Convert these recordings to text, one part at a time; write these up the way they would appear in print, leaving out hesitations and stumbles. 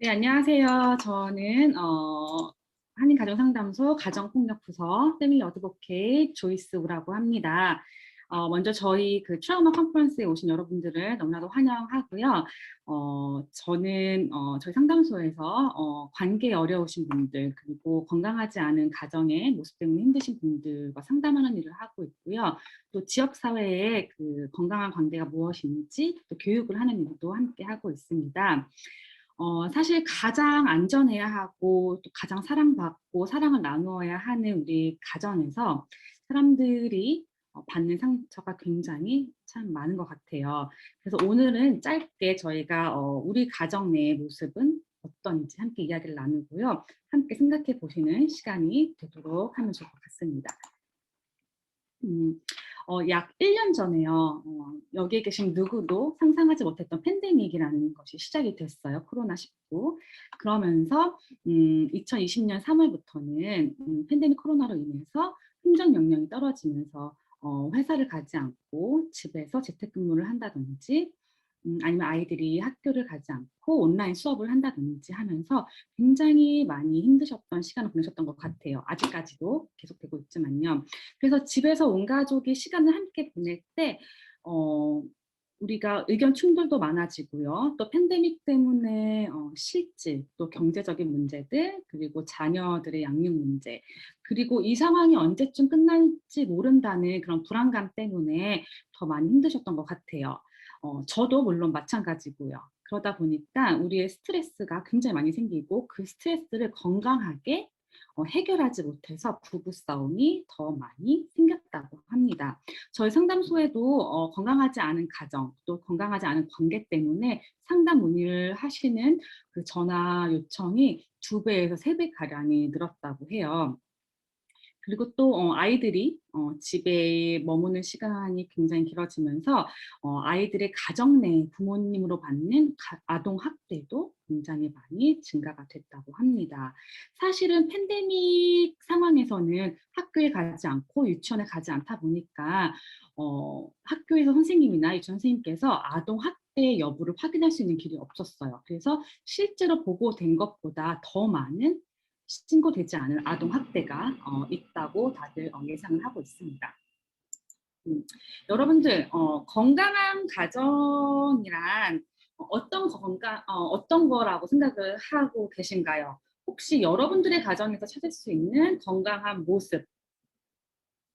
네, 안녕하세요. 저는 한인가정상담소 가정폭력부서 패밀리 어드보케이트 조이스 우라고 합니다. 먼저 저희 그 트라우마 컨퍼런스에 오신 여러분들을 너무나도 환영하고요. 저는 저희 상담소에서 관계에 어려우신 분들 그리고 건강하지 않은 가정의 모습 때문에 힘드신 분들과 상담하는 일을 하고 있고요. 또 지역사회의 그 건강한 관계가 무엇인지 또 교육을 하는 일도 함께 하고 있습니다. 사실 가장 안전해야 하고 또 가장 사랑받고 사랑을 나누어야 하는 우리 가정에서 사람들이 받는 상처가 굉장히 참 많은 것 같아요. 그래서 오늘은 짧게 저희가 우리 가정 내의 모습은 어떤지 함께 이야기를 나누고요. 함께 생각해 보시는 시간이 되도록 하면 좋을 것 같습니다. 약 1년 전에요. 여기에 계신 누구도 상상하지 못했던 팬데믹이라는 것이 시작이 됐어요. 코로나19. 그러면서 2020년 3월부터는 팬데믹 코로나로 인해서 행정 명령이 떨어지면서 회사를 가지 않고 집에서 재택근무를 한다든지 아니면 아이들이 학교를 가지 않고 온라인 수업을 한다든지 하면서 굉장히 많이 힘드셨던 시간을 보내셨던 것 같아요. 아직까지도 계속되고 있지만요. 그래서 집에서 온 가족이 시간을 함께 보낼 때 우리가 의견 충돌도 많아지고요. 또 팬데믹 때문에 실질, 또 경제적인 문제들, 그리고 자녀들의 양육 문제, 그리고 이 상황이 언제쯤 끝날지 모른다는 그런 불안감 때문에 더 많이 힘드셨던 것 같아요. 저도 물론 마찬가지고요. 그러다 보니까 우리의 스트레스가 굉장히 많이 생기고 그 스트레스를 건강하게 해결하지 못해서 부부싸움이 더 많이 생겼다고 합니다. 저희 상담소에도 건강하지 않은 가정, 또 건강하지 않은 관계 때문에 상담 문의를 하시는 그 전화 요청이 2배에서 3배가량이 늘었다고 해요. 그리고 또 아이들이 집에 머무는 시간이 굉장히 길어지면서 아이들의 가정 내 부모님으로 받는 아동 학대도 굉장히 많이 증가가 됐다고 합니다. 사실은 팬데믹 상황에서는 학교에 가지 않고 유치원에 가지 않다 보니까 학교에서 선생님이나 유치원 선생님께서 아동 학대 여부를 확인할 수 있는 길이 없었어요. 그래서 실제로 보고된 것보다 더 많은 신고되지 않은 아동 학대가 있다고 다들 예상을 하고 있습니다. 여러분들 건강한 가정이란 어떤 거라고 생각을 하고 계신가요? 혹시 여러분들의 가정에서 찾을 수 있는 건강한 모습,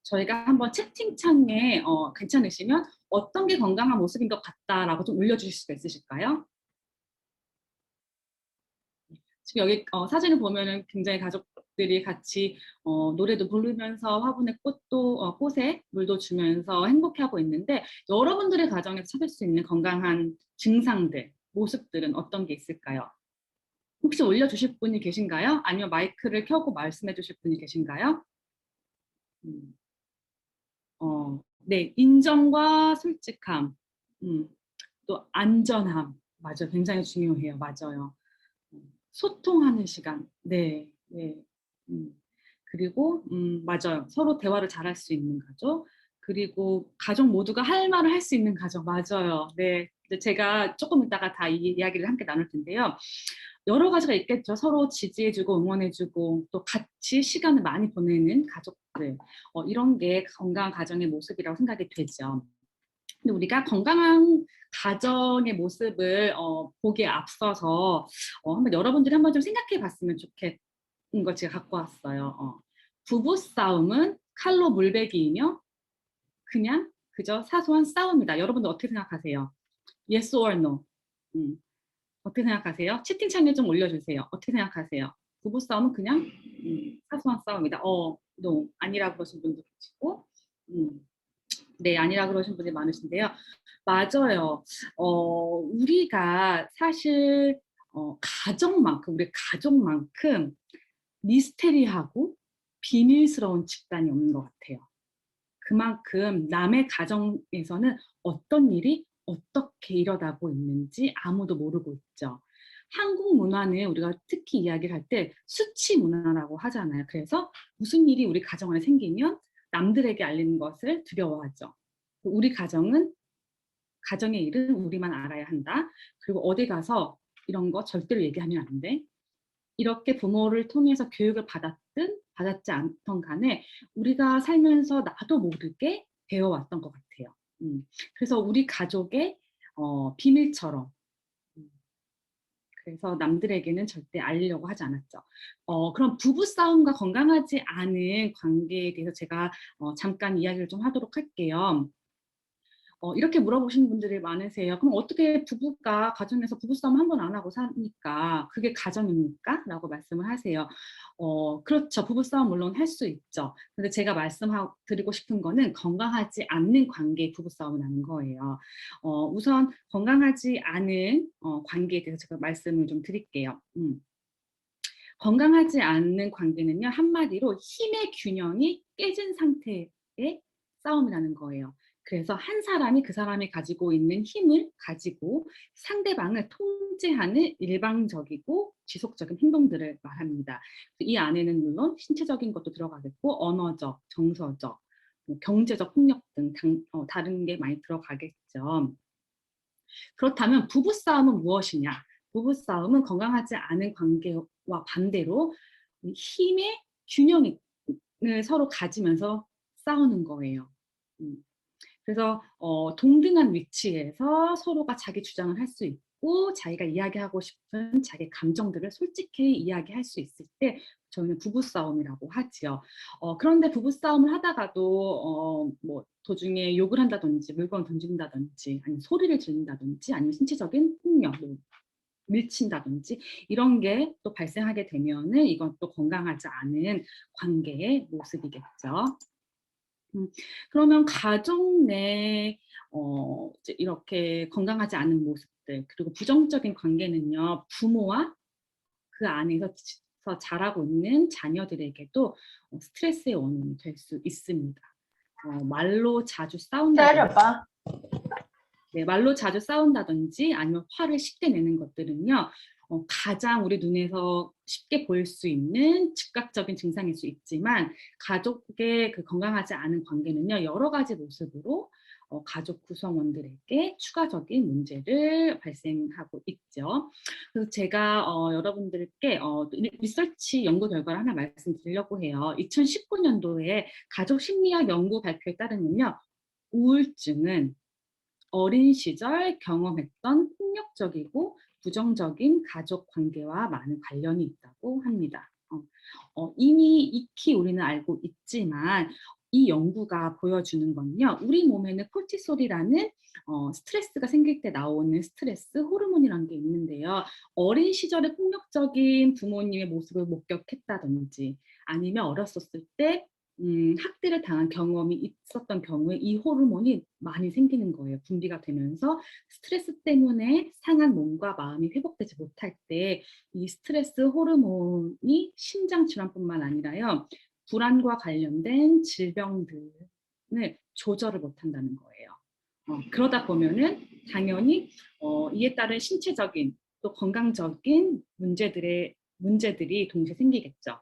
저희가 한번 채팅창에 괜찮으시면 어떤 게 건강한 모습인 것 같다라고 좀 올려주실 수가 있으실까요? 지금 여기 사진을 보면은 굉장히 가족들이 같이 노래도 부르면서 화분에 꽃에 물도 주면서 행복해하고 있는데 여러분들의 가정에서 찾을 수 있는 건강한 증상들, 모습들은 어떤 게 있을까요? 혹시 올려주실 분이 계신가요? 아니면 마이크를 켜고 말씀해 주실 분이 계신가요? 음, 네, 인정과 솔직함, 음, 또 안전함, 맞아요. 굉장히 중요해요. 맞아요. 소통하는 시간. 네, 네. 음. 그리고 맞아요. 서로 대화를 잘할 수 있는 가족. 그리고 가족 모두가 할 말을 할 수 있는 가족. 맞아요. 네. 이제 제가 조금 이따가 다 이 이야기를 함께 나눌 텐데요. 여러 가지가 있겠죠. 서로 지지해주고 응원해주고 또 같이 시간을 많이 보내는 가족들. 이런 게 건강한 가정의 모습이라고 생각이 되죠. 근데 우리가 건강한 가정의 모습을 보기에 앞서서 한번 여러분들이 한번 좀 생각해 봤으면 좋겠는 걸 제가 갖고 왔어요. 부부 싸움은 칼로 물베기이며 그냥 그저 사소한 싸움이다. 여러분들 어떻게 생각하세요? Yes or no? 음, 어떻게 생각하세요? 채팅창에 좀 올려주세요. 어떻게 생각하세요? 부부 싸움은 그냥 사소한 싸움이다. no. 아니라고 그러신 분도 계시고 네, 아니라 그러신 분이 많으신데요. 맞아요. 우리가 사실 우리 가족만큼 미스테리하고 비밀스러운 집단이 없는 것 같아요. 그만큼 남의 가정에서는 어떤 일이 어떻게 일어나고 있는지 아무도 모르고 있죠. 한국 문화는 우리가 특히 이야기를 할 때 수치 문화라고 하잖아요. 그래서 무슨 일이 우리 가정 안에 생기면 남들에게 알리는 것을 두려워하죠. 우리 가정의 일은 우리만 알아야 한다. 그리고 어디 가서 이런 거 절대로 얘기하면 안 돼. 이렇게 부모를 통해서 교육을 받았든 받았지 않던 간에 우리가 살면서 나도 모르게 배워왔던 것 같아요. 그래서 우리 가족의 비밀처럼 그래서 남들에게는 절대 알리려고 하지 않았죠. 그럼 부부싸움과 건강하지 않은 관계에 대해서 제가 잠깐 이야기를 좀 하도록 할게요. 이렇게 물어보시는 분들이 많으세요. 그럼 어떻게 부부가 가정에서 부부싸움 한 번 안 하고 사니까 그게 가정입니까? 라고 말씀을 하세요. 그렇죠. 부부싸움 물론 할 수 있죠. 근데 제가 말씀드리고 싶은 거는 건강하지 않는 관계에 부부싸움을 하는 거예요. 우선 건강하지 않은 관계에 대해서 제가 말씀을 좀 드릴게요. 건강하지 않는 관계는요, 한마디로 힘의 균형이 깨진 상태의 싸움이라는 거예요. 그래서 한 사람이 그 사람이 가지고 있는 힘을 가지고 상대방을 통제하는 일방적이고 지속적인 행동들을 말합니다. 이 안에는 물론 신체적인 것도 들어가겠고 언어적, 정서적, 경제적 폭력 등 다른 게 많이 들어가겠죠. 그렇다면 부부싸움은 무엇이냐? 부부싸움은 건강하지 않은 관계와 반대로 힘의 균형을 서로 가지면서 싸우는 거예요. 그래서 동등한 위치에서 서로가 자기 주장을 할 수 있고 자기가 이야기하고 싶은 자기 감정들을 솔직히 이야기할 수 있을 때 저희는 부부싸움이라고 하지요. 그런데 부부싸움을 하다가도 뭐 도중에 욕을 한다든지 물건을 던진다든지 아니면 소리를 지른다든지 아니면 신체적인 폭력, 뭐 밀친다든지 이런 게 또 발생하게 되면은 이건 또 건강하지 않은 관계의 모습이겠죠. 그러면 가정 내 이제 이렇게 건강하지 않은 모습들 그리고 부정적인 관계는요. 부모와 그 안에서 자라고 있는 자녀들에게도 스트레스의 원인이 될 수 있습니다. 말로 자주 싸운다든지 네, 말로 자주 싸운다든지 아니면 화를 쉽게 내는 것들은요. 가장 우리 눈에서 쉽게 보일 수 있는 즉각적인 증상일 수 있지만 가족의 그 건강하지 않은 관계는요. 여러 가지 모습으로 가족 구성원들에게 추가적인 문제를 발생하고 있죠. 그래서 제가 여러분들께 리서치 연구 결과를 하나 말씀드리려고 해요. 2019년도에 가족 심리학 연구 발표에 따르면요. 우울증은 어린 시절 경험했던 폭력적이고 부정적인 가족 관계와 많은 관련이 있다고 합니다. 이미 익히 우리는 알고 있지만 이 연구가 보여주는 건요. 우리 몸에는 코르티솔이라는 스트레스가 생길 때 나오는 스트레스 호르몬이라는 게 있는데요. 어린 시절에 폭력적인 부모님의 모습을 목격했다든지 아니면 어렸었을 때 학대를 당한 경험이 있었던 경우에 이 호르몬이 많이 생기는 거예요. 분비가 되면서 스트레스 때문에 상한 몸과 마음이 회복되지 못할 때 이 스트레스 호르몬이 심장 질환뿐만 아니라요. 불안과 관련된 질병들을 조절을 못한다는 거예요. 그러다 보면은 당연히 이에 따른 신체적인 또 건강적인 문제들이 동시에 생기겠죠.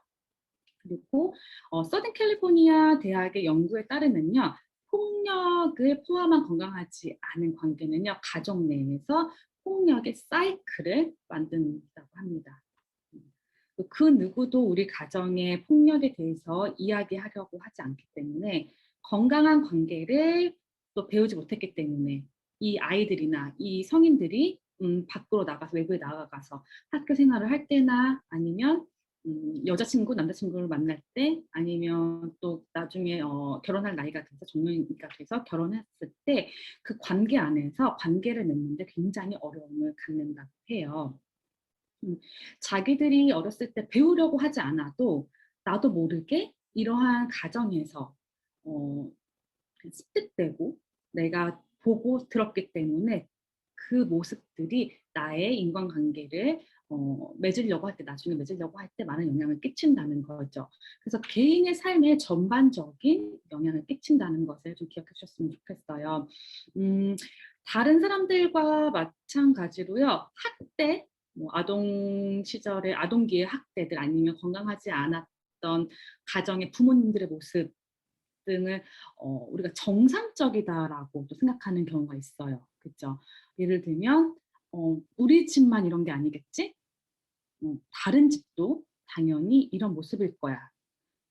그리고 서든 캘리포니아 대학의 연구에 따르면요. 폭력을 포함한 건강하지 않은 관계는요. 가족 내에서 폭력의 사이클을 만든다고 합니다. 그 누구도 우리 가정의 폭력에 대해서 이야기하려고 하지 않기 때문에 건강한 관계를 또 배우지 못했기 때문에 이 아이들이나 이 성인들이 밖으로 나가서 외부에 나가서 학교 생활을 할 때나 아니면 여자친구, 남자친구를 만날 때 아니면 또 나중에 결혼할 나이가 돼서 정년이가 돼서 결혼했을 때 그 관계 안에서 관계를 맺는데 굉장히 어려움을 갖는다고 해요. 자기들이 어렸을 때 배우려고 하지 않아도 나도 모르게 이러한 가정에서 습득되고 내가 보고 들었기 때문에 그 모습들이 나의 인간관계를 맺으려고 할 때, 나중에 맺으려고 할 때 많은 영향을 끼친다는 거죠. 그래서 개인의 삶에 전반적인 영향을 끼친다는 것을 좀 기억해 주셨으면 좋겠어요. 다른 사람들과 마찬가지로요, 학대, 뭐 아동 시절의 아동기의 학대들 아니면 건강하지 않았던 가정의 부모님들의 모습 등을 우리가 정상적이다라고 또 생각하는 경우가 있어요. 그렇죠? 예를 들면 우리 집만 이런 게 아니겠지? 다른 집도 당연히 이런 모습일 거야.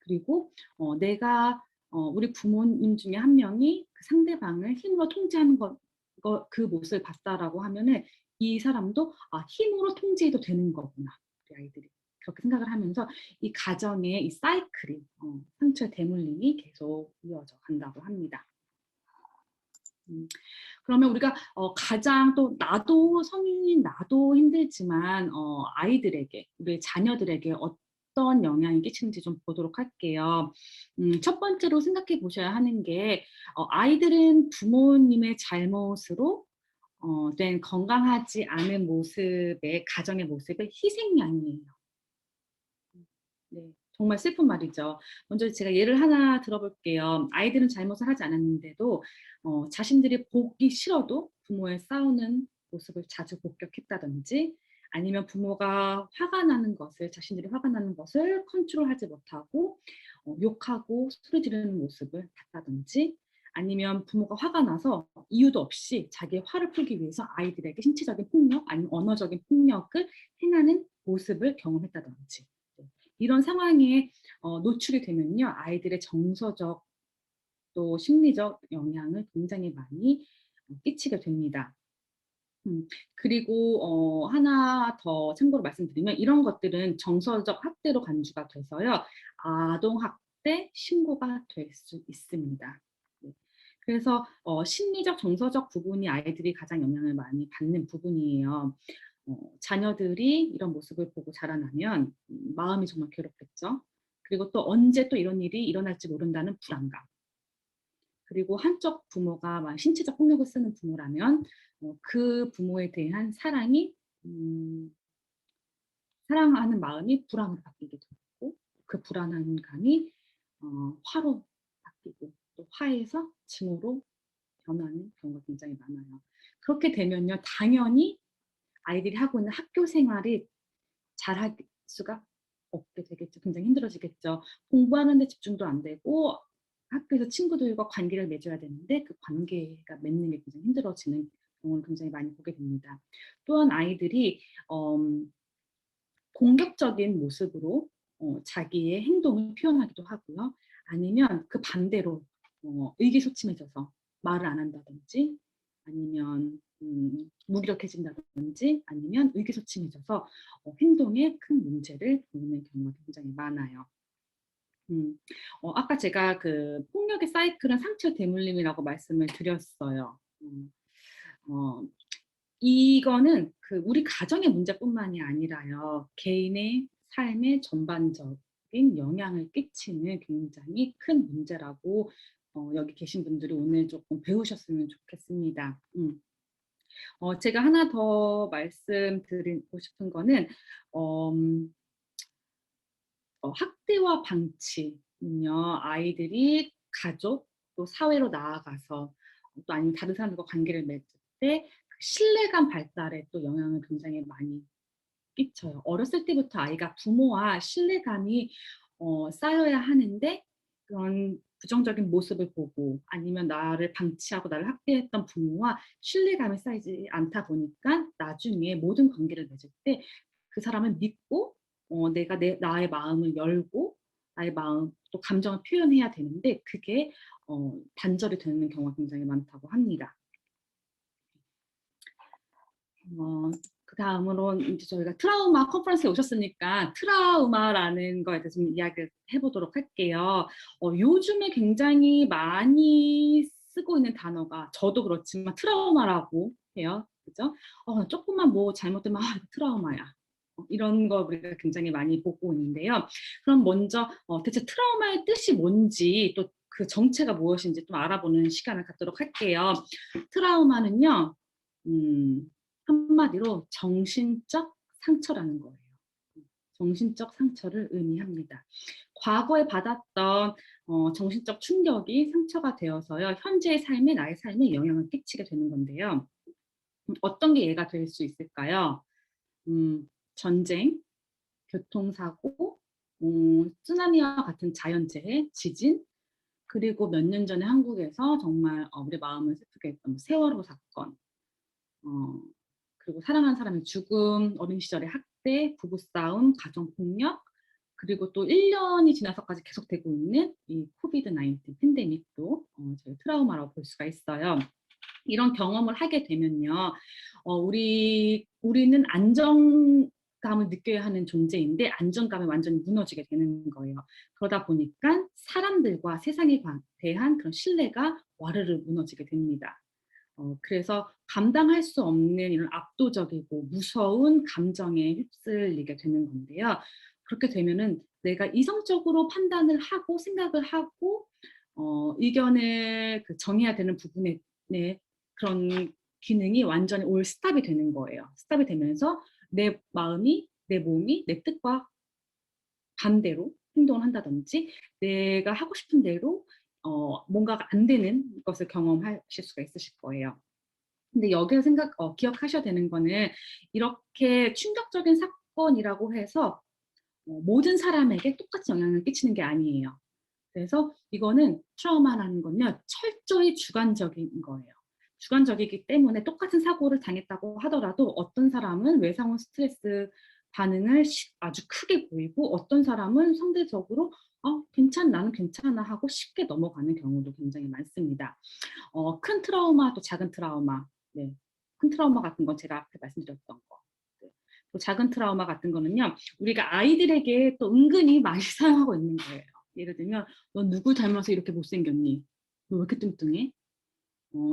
그리고 내가 우리 부모님 중에 한 명이 그 상대방을 힘으로 통제하는 그 모습을 봤다라고 하면은 이 사람도 '아 힘으로 통제해도 되는 거구나.' 우리 아이들이 그렇게 생각을 하면서 이 가정의 이 사이클이 상처의 대물림이 계속 이어져 간다고 합니다. 음. 그러면 우리가 가장 또 나도 성인인 나도 힘들지만 아이들에게 우리 자녀들에게 어떤 영향이 끼치는지 좀 보도록 할게요. 첫 번째로 생각해 보셔야 하는 게 아이들은 부모님의 잘못으로 된 건강하지 않은 모습의 가정의 모습의 희생양이에요. 네. 정말 슬픈 말이죠. 먼저 제가 예를 하나 들어볼게요. 아이들은 잘못을 하지 않았는데도 자신들이 보기 싫어도 부모의 싸우는 모습을 자주 목격했다든지 아니면 부모가 화가 나는 것을 자신들이 화가 나는 것을 컨트롤하지 못하고 욕하고 소리 지르는 모습을 봤다든지 아니면 부모가 화가 나서 이유도 없이 자기의 화를 풀기 위해서 아이들에게 신체적인 폭력 아니면 언어적인 폭력을 행하는 모습을 경험했다든지 이런 상황에 노출이 되면요. 아이들의 정서적 또 심리적 영향을 굉장히 많이 끼치게 됩니다. 그리고 하나 더 참고로 말씀드리면 이런 것들은 정서적 학대로 간주가 돼서요. 아동 학대 신고가 될 수 있습니다. 네. 그래서 심리적 정서적 부분이 아이들이 가장 영향을 많이 받는 부분이에요. 자녀들이 이런 모습을 보고 자라나면 마음이 정말 괴롭겠죠. 그리고 또 언제 또 이런 일이 일어날지 모른다는 불안감. 그리고 한쪽 부모가 막 신체적 폭력을 쓰는 부모라면 그 부모에 대한 사랑이 음 사랑하는 마음이 불안으로 바뀌게 되고 그 불안한 감이 화로 바뀌고 또 화에서 증오로 변하는 경우가 굉장히 많아요. 그렇게 되면요 당연히 아이들이 하고 있는 학교 생활이 잘할 수가 없게 되겠죠. 굉장히 힘들어지겠죠. 공부하는 데 집중도 안 되고 학교에서 친구들과 관계를 맺어야 되는데 그 관계가 맺는 게 굉장히 힘들어지는 경우를 굉장히 많이 보게 됩니다. 또한 아이들이 공격적인 모습으로 자기의 행동을 표현하기도 하고요. 아니면 그 반대로 의기소침해져서 말을 안 한다든지 아니면 무기력해진다든지 아니면 의기소침해져서 행동에 큰 문제를 보이는 경우가 굉장히 많아요. 음. 아까 제가 그 폭력의 사이클은 상처 대물림이라고 말씀을 드렸어요. 어 이거는 그 우리 가정의 문제뿐만이 아니라요. 개인의 삶에 전반적인 영향을 끼치는 굉장히 큰 문제라고 여기 계신 분들이 오늘 조금 배우셨으면 좋겠습니다. 제가 하나 더 말씀드리고 싶은 거는 음 학대와 방치는요. 아이들이 가족 또 사회로 나아가서 또 아니면 다른 사람들과 관계를 맺을 때 그 신뢰감 발달에 또 영향을 굉장히 많이 끼쳐요. 어렸을 때부터 아이가 부모와 신뢰감이 쌓여야 하는데 그런 부정적인 모습을 보고 아니면 나를 방치하고 나를 학대했던 부모와 신뢰감이 쌓이지 않다 보니까 나중에 모든 관계를 맺을 때 그 사람을 믿고 내가 나의 마음을 열고 나의 마음 또 감정을 표현해야 되는데 그게 단절이 되는 경우가 굉장히 많다고 합니다. 어 그다음으로 인제 저희가 트라우마 컨퍼런스에 오셨으니까 트라우마라는 거에 대해서 좀 이야기를 해 보도록 할게요. 요즘에 굉장히 많이 쓰고 있는 단어가 저도 그렇지만 트라우마라고 해요. 그죠? 쪼끔만 뭐 잘못되면 '아 이거 트라우마야.' 이런 거 우리가 굉장히 많이 보고 있는데요. 그럼 먼저 대체 트라우마의 뜻이 뭔지 또 그 정체가 무엇인지 좀 알아보는 시간을 갖도록 할게요. 트라우마는요. 음 한마디로 정신적 상처라는 거예요. 정신적 상처를 의미합니다. 과거에 받았던 정신적 충격이 상처가 되어서요. 현재의 삶에 나의 삶에 영향을 끼치게 되는 건데요. 어떤 게 예가 될 수 있을까요? 전쟁, 교통사고, 쓰나미와 같은 자연재해, 지진, 그리고 몇 년 전에 한국에서 정말 우리 마음을 슬프게 했던 세월호 사건, 어 그리고 사랑하는 사람의 죽음, 어린 시절의 학대, 부부싸움, 가정폭력, 그리고 또 1년이 지나서까지 계속되고 있는 이 코비드-19 팬데믹도 저희 트라우마라고 볼 수가 있어요. 이런 경험을 하게 되면요, 우리는 안정감을 느껴야 하는 존재인데 안정감이 완전히 무너지게 되는 거예요. 그러다 보니까 사람들과 세상에 대한 그런 신뢰가 와르르 무너지게 됩니다. 그래서 감당할 수 없는 이런 압도적이고 무서운 감정에 휩쓸리게 되는 건데요. 그렇게 되면은 내가 이성적으로 판단을 하고 생각을 하고 의견을 정해야 되는 부분에 그런 기능이 완전히 올 스탑이 되는 거예요. 스탑이 되면서 내 마음이, 내 몸이 내 뜻과 반대로 행동을 한다든지 내가 하고 싶은 대로 뭔가가 안 되는 것을 경험하실 수가 있으실 거예요. 근데 여기서 기억하셔야 되는 거는 이렇게 충격적인 사건이라고 해서 모든 사람에게 똑같이 영향을 끼치는 게 아니에요. 그래서 이거는 트라우마라는 건요, 철저히 주관적인 거예요. 주관적이기 때문에 똑같은 사고를 당했다고 하더라도 어떤 사람은 외상후 스트레스 반응을 아주 크게 보이고 어떤 사람은 상대적으로 나는 괜찮아 하고 쉽게 넘어가는 경우도 굉장히 많습니다. 큰 트라우마 또 작은 트라우마, 네. 큰 트라우마 같은 건 제가 앞에 말씀드렸던 거. 네. 또 작은 트라우마 같은 거는요, 우리가 아이들에게 또 은근히 많이 사용하고 있는 거예요. 예를 들면, 너 누구 닮아서 이렇게 못생겼니? 너 왜 이렇게 뚱뚱해?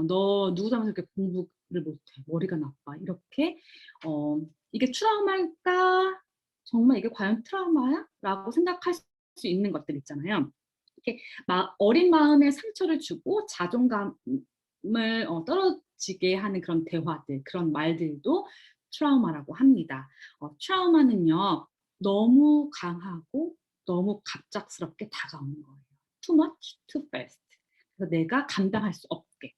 너 누구 닮아서 이렇게 공부를 못해? 머리가 나빠? 이렇게 이게 트라우마일까? 정말 이게 과연 트라우마야? 라고 생각할 수 있는 것들 있잖아요. 이렇게 어린 마음에 상처를 주고 자존감을 떨어지게 하는 그런 대화들, 그런 말들도 트라우마라고 합니다. 트라우마는요, 너무 강하고 너무 갑작스럽게 다가오는 거예요. Too much, too fast. 그래서 내가 감당할 수 없게.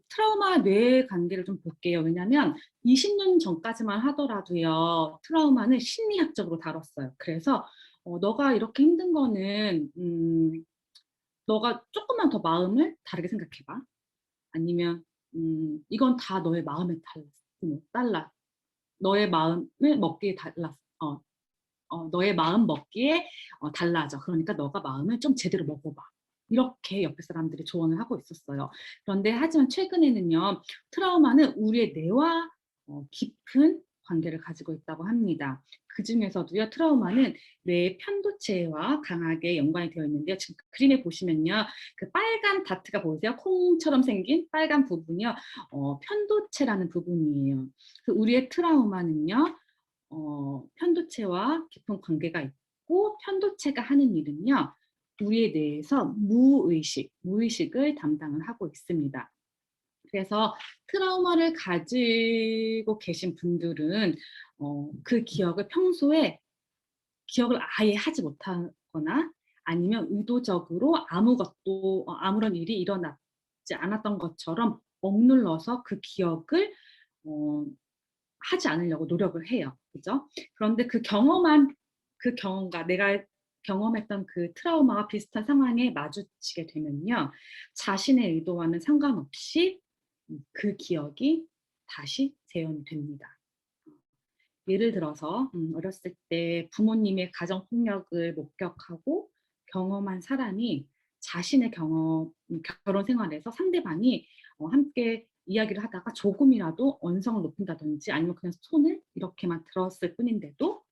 트라우마 뇌 관계를 좀 볼게요. 왜냐하면 20년 전까지만 하더라도요, 트라우마는 심리학적으로 다뤘어요. 그래서 너가 이렇게 힘든 거는 너가 조금만 더 마음을 다르게 생각해봐. 아니면 이건 다 너의 마음에 달라. 너의 마음을 먹기에 달랐어. 너의 마음 먹기에 달라져. 그러니까 너가 마음을 좀 제대로 먹어봐. 이렇게 옆에 사람들이 조언을 하고 있었어요. 그런데 하지만 최근에는요, 트라우마는 우리의 뇌와 깊은 관계를 가지고 있다고 합니다. 그 중에서도요, 트라우마는 뇌의 편도체와 강하게 연관이 되어 있는데요. 지금 그림에 보시면요, 그 빨간 다트가 보이세요? 콩처럼 생긴 빨간 부분이요, 편도체라는 부분이에요. 우리의 트라우마는요, 편도체와 깊은 관계가 있고 편도체가 하는 일은요, 우리의 뇌에서 무의식을 담당을 하고 있습니다. 그래서 트라우마를 가지고 계신 분들은 그 기억을 평소에 기억을 아예 하지 못하거나 아니면 의도적으로 아무런 일이 일어나지 않았던 것처럼 억눌러서 그 기억을 하지 않으려고 노력을 해요. 그죠? 그런데 그 경험과 내가 경험했던 그 트라우마와 비슷한 상황에 마주치게 되면요, 자신의 의도와는 상관없이 그 기억이 다시 재현이 됩니다. 예를 들어서 어렸을 때 부모님의 가정폭력을 목격하고 경험한 사람이 자신의 결혼 생활에서 상대방이 함께 이야기를 하다가 조금이라도 언성을 높인다든지 아니면 그냥 손을 이렇게만 들었을 뿐인데도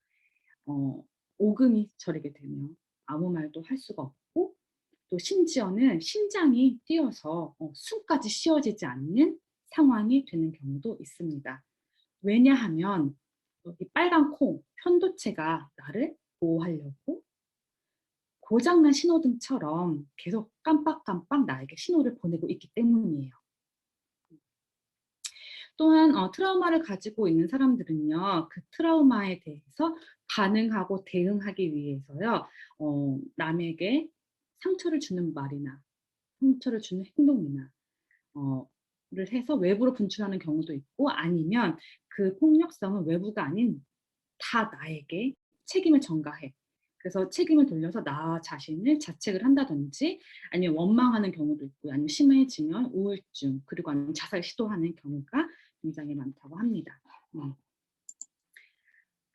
오금이 저리게 되며 아무 말도 할 수가 없고 또 심지어는 심장이 뛰어서 숨까지 쉬어지지 않는 상황이 되는 경우도 있습니다. 왜냐하면 여기 빨간 콩, 편도체가 나를 보호하려고 고장난 신호등처럼 계속 깜빡깜빡 나에게 신호를 보내고 있기 때문이에요. 또한 트라우마를 가지고 있는 사람들은요, 그 트라우마에 대해서 반응하고 대응하기 위해서요, 남에게 상처를 주는 말이나 상처를 주는 행동이나 를 해서 외부로 분출하는 경우도 있고 아니면 그 폭력성은 외부가 아닌 다 나에게 책임을 전가해. 그래서 책임을 돌려서 나 자신을 자책을 한다든지 아니면 원망하는 경우도 있고요. 아니면 심해지면 우울증 그리고 아니면 자살 시도하는 경우가 굉장히 많다고 합니다.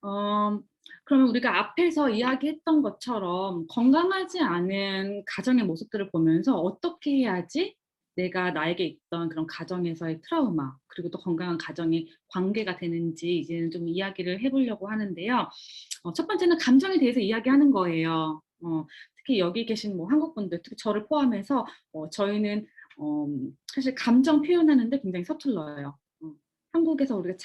어 그러면 우리가 앞에서 이야기했던 것처럼 건강하지 않은 가정의 모습들을 보면서 어떻게 해야지 내가 나에게 있던 그런 가정에서의 트라우마 그리고 또 건강한 가정의 관계가 되는지 이제는 좀 이야기를 해 보려고 하는데요. 첫 번째는 감정에 대해서 이야기하는 거예요. 특히 여기 계신 뭐 한국 분들 특히 저를 포함해서 저희는 어 사실 감정 표현하는 데 굉장히 서툴러요. 한국에서 우리가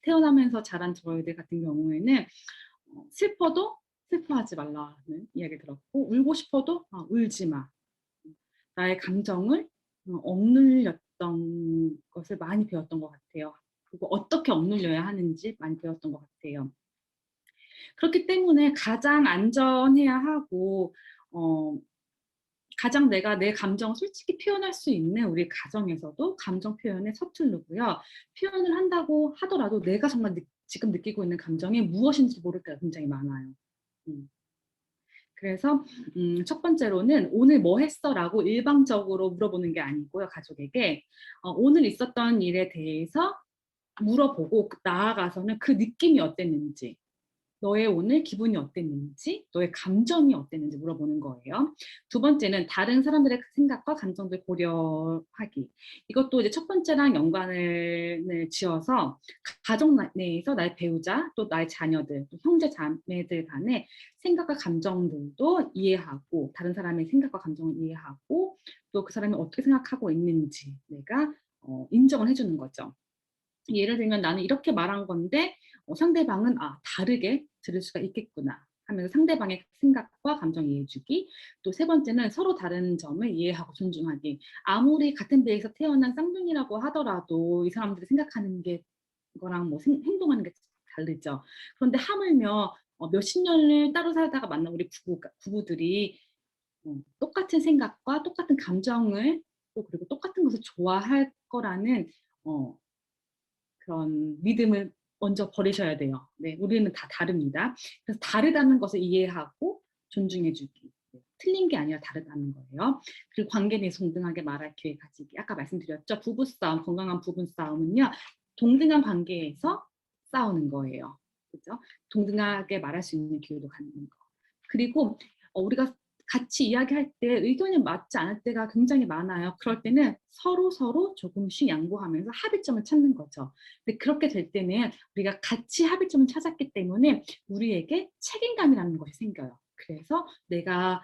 태어나면서 자란 저희들 같은 경우에는 슬퍼도 슬퍼하지 말라는 이야기 들었고 울고 싶어도 울지 마. 나의 감정을 억눌렸던 것을 많이 배웠던 것 같아요. 그리고 어떻게 억눌려야 하는지 많이 배웠던 것 같아요. 그렇기 때문에 가장 안전해야 하고 어 가장 내가 내 감정을 솔직히 표현할 수 있는 우리 가정에서도 감정 표현에 서투르고요. 표현을 한다고 하더라도 내가 정말 지금 느끼고 있는 감정이 무엇인지 모를 때가 굉장히 많아요. 음. 그래서 첫 번째로는 "오늘 뭐 했어?"라고 일방적으로 물어보는 게 아니고요, 가족에게. 오늘 있었던 일에 대해서 물어보고 나아가서는 그 느낌이 어땠는지 너의 오늘 기분이 어땠는지, 너의 감정이 어땠는지 물어보는 거예요. 두 번째는 다른 사람들의 생각과 감정들 고려하기. 이것도 이제 첫 번째랑 연관을 지어서 가족 내에서 나의 배우자, 또 나의 자녀들, 또 형제 자매들 간의 생각과 감정들도 이해하고 다른 사람의 생각과 감정을 이해하고 또 그 사람이 어떻게 생각하고 있는지 내가 인정을 해 주는 거죠. 예를 들면 "나는 이렇게 말한 건데 상대방은 다르게 들을 수가 있겠구나." 하면서 상대방의 생각과 감정 이해해 주기. 또 세 번째는 서로 다른 점을 이해하고 존중하기. 아무리 같은 배에서 태어난 쌍둥이라고 하더라도 이 사람들이 생각하는 게 거랑 뭐 행동하는 게 다르죠. 그런데 하물며 몇십 년을 따로 살다가 만난 우리 부부들이 똑같은 생각과 똑같은 감정을 또 그리고 똑같은 것을 좋아할 거라는 어 그런 믿음을 먼저 버리셔야 돼요. 네. 우리는 다 다릅니다. 그래서 다르다는 것을 이해하고 존중해 주기. 네. 틀린 게 아니라 다르다는 거예요. 그리고 관계에 대해서 동등하게 말할 기회 가지기. 아까 말씀드렸죠. 부부싸움, 건강한 부부싸움은요. 동등한 관계에서 싸우는 거예요. 그죠? 동등하게 말할 수 있는 기회도 갖는 거. 그리고 우리가 같이 이야기할 때 의견이 맞지 않을 때가 굉장히 많아요. 그럴 때는 서로 조금씩 양보하면서 합의점을 찾는 거죠. 근데 그렇게 될 때는 우리가 같이 합의점을 찾았기 때문에 우리에게 책임감이라는 것이 생겨요. 그래서 우리가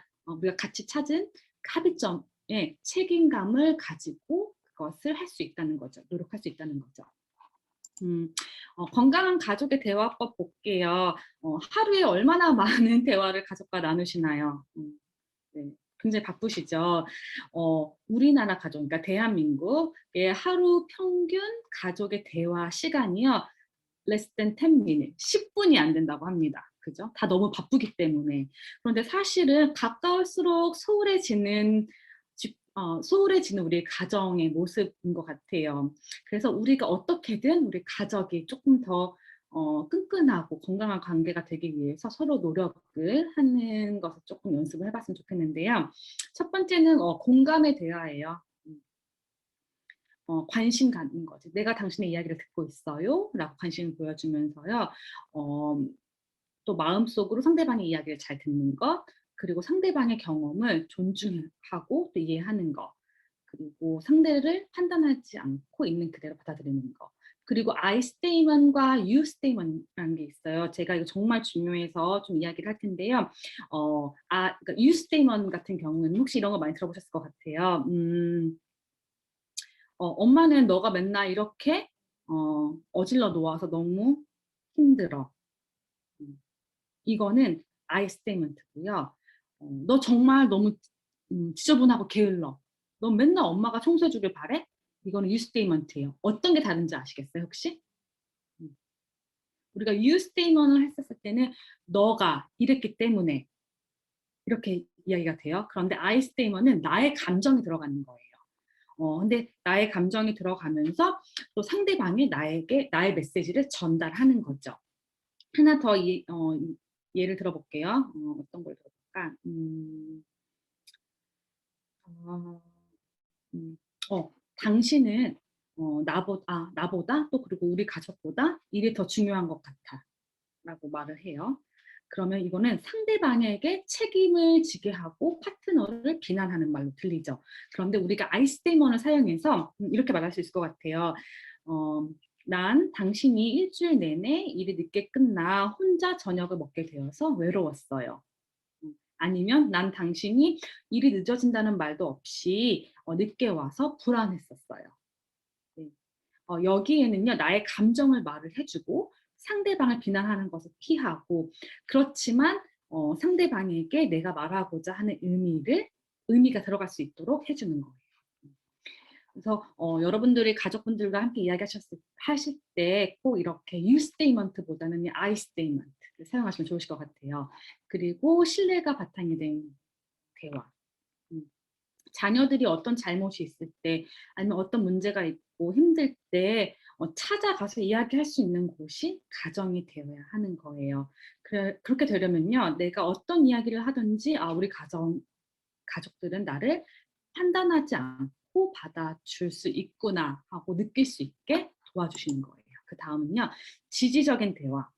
같이 찾은 합의점에 책임감을 가지고 그것을 할 수 있다는 거죠. 노력할 수 있다는 거죠. 건강한 가족의 대화법 볼게요. 하루에 얼마나 많은 대화를 가족과 나누시나요? 네. 굉장히 바쁘시죠. 우리나라 가족, 그러니까 대한민국의 하루 평균 가족의 대화 시간이요. less than 10 minutes, 10분이 안 된다고 합니다. 그죠? 다 너무 바쁘기 때문에. 그런데 사실은 가까울수록 소홀해지는 우리 가정의 모습인 것 같아요. 그래서 우리가 어떻게든 우리 가족이 조금 더 끈끈하고 건강한 관계가 되기 위해서 서로 노력을 하는 것을 조금 연습을 해 봤으면 좋겠는데요. 첫 번째는 공감의 대화예요. 관심 갖는 거지. "내가 당신의 이야기를 듣고 있어요."라고 관심을 보여주면서요. 어 또 마음속으로 상대방의 이야기를 잘 듣는 것, 그리고 상대방의 경험을 존중하고 또 이해하는 것, 그리고 상대를 판단하지 않고 있는 그대로 받아들이는 것. 그리고 I statement과 you statement이라는 게 있어요. 제가 이거 정말 중요해서 좀 이야기를 할 텐데요. 그러니까 you statement 같은 경우는 혹시 이런 거 많이 들어보셨을 것 같아요. "엄마는 너가 맨날 이렇게 어질러 놓아서 너무 힘들어." 음. 이거는 I statement고요. "너 정말 너무 지저분하고 게을러. 넌 맨날 엄마가 청소해 주길 바래?" 이거는 you statement예요. 어떤 게 다른지 아시겠어요, 혹시? 음. 우리가 you statement을 했었을 때는 "너가 이랬기 때문에." 이렇게 이야기가 돼요. 그런데 I statement은 나의 감정이 들어가는 거예요. 근데 나의 감정이 들어가면서 또 상대방이 나에게 나의 메시지를 전달하는 거죠. 하나 더 예를 들어볼게요. 어떤 걸 들어볼까? 어, 음, 당신은 나보다 또 그리고 우리 가족보다 일이 더 중요한 것 같아. 라고 말을 해요. 그러면 이거는 상대방에게 책임을 지게 하고 파트너를 비난하는 말로 들리죠. 그런데 우리가 I statement을 사용해서 이렇게 말할 수 있을 것 같아요. 어, 난 당신이 일주일 내내 일이 늦게 끝나 혼자 저녁을 먹게 되어서 외로웠어요. 아니면 난 당신이 일이 늦어진다는 말도 없이 늦게 와서 불안했었어요. 네. 여기에는요, 나의 감정을 말을 해주고 상대방을 비난하는 것을 피하고, 그렇지만 상대방에게 내가 말하고자 하는 의미가 들어갈 수 있도록 해주는 거예요. 그래서 여러분들이 가족분들과 함께 하실 때 꼭 이렇게 you statement보다는 I statement를 사용하시면 좋으실 것 같아요. 그리고 신뢰가 바탕이 된 대화. 음. 자녀들이 어떤 잘못이 있을 때 아니면 어떤 문제가 있고 힘들 때 찾아가서 이야기할 수 있는 곳이 가정이 되어야 하는 거예요. 그렇게 되려면요, 내가 어떤 이야기를 하든지 우리 가족들은 나를 판단하지 않고 받아줄 수 있구나 하고 느낄 수 있게 도와주시는 거예요. 그 다음은요, 지지적인 대화.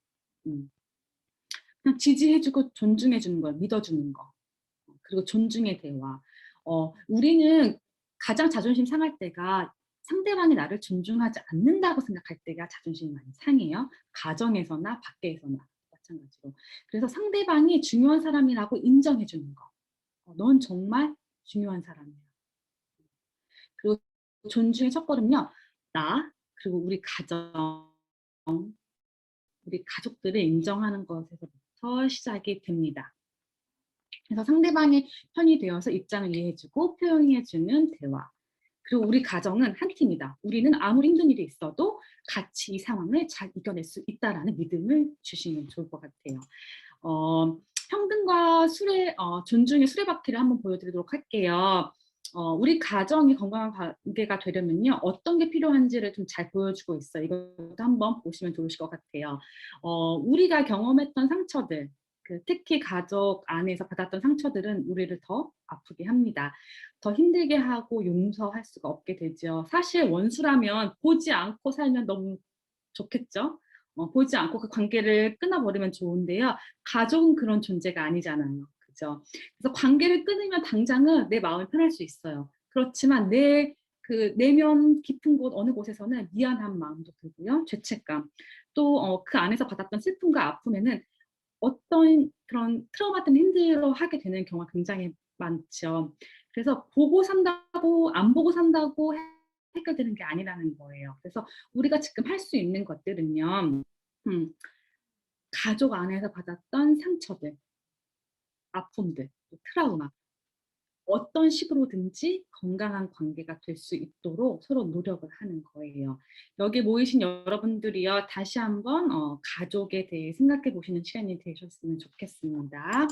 그냥 지지해주고 존중해주는 걸 믿어주는 거. 그리고 존중의 대화. 우리는 가장 자존심 상할 때가 상대방이 나를 존중하지 않는다고 생각할 때가 자존심이 많이 상해요. 가정에서나 밖에서나 마찬가지로. 그래서 상대방이 중요한 사람이라고 인정해주는 거. 넌 정말 중요한 사람이야. 그리고 존중의 첫걸음요. 나 그리고 우리 가족들을 인정하는 것에서부터 시작이 됩니다. 그래서 상대방의 편이 되어서 입장을 이해해주고 표현해주는 대화. 그리고 우리 가정은 한 팀이다. 우리는 아무리 힘든 일이 있어도 같이 이 상황을 잘 이겨낼 수 있다라는 믿음을 주시면 좋을 것 같아요. 평등과 존중의 수레바퀴를 한번 보여드리도록 할게요. 우리 가정이 건강한 관계가 되려면요, 어떤 게 필요한지를 좀 잘 보여주고 있어요. 이것도 한번 보시면 좋으실 것 같아요. 우리가 경험했던 상처들, 특히 가족 안에서 받았던 상처들은 우리를 더 아프게 합니다. 더 힘들게 하고 용서할 수가 없게 되죠. 사실 원수라면 보지 않고 살면 너무 좋겠죠. 보지 않고 그 관계를 끊어버리면 좋은데요. 가족은 그런 존재가 아니잖아요. 그죠? 그래서 관계를 끊으면 당장은 내 마음이 편할 수 있어요. 그렇지만 그 내면 깊은 곳 어느 곳에서는 미안한 마음도 들고요. 죄책감. 또 그 안에서 받았던 슬픔과 아픔에는 어떤 그런 트라우마 때문에 힘들어하게 되는 경우가 굉장히 많죠. 그래서 보고 산다고 안 보고 산다고 해결되는 게 아니라는 거예요. 그래서 우리가 지금 할 수 있는 것들은요, 가족 안에서 받았던 상처들, 아픔들, 트라우마, 어떤 식으로든지 건강한 관계가 될 수 있도록 서로 노력을 하는 거예요. 여기 모이신 여러분들이요, 다시 한번 가족에 대해 생각해 보시는 시간이 되셨으면 좋겠습니다.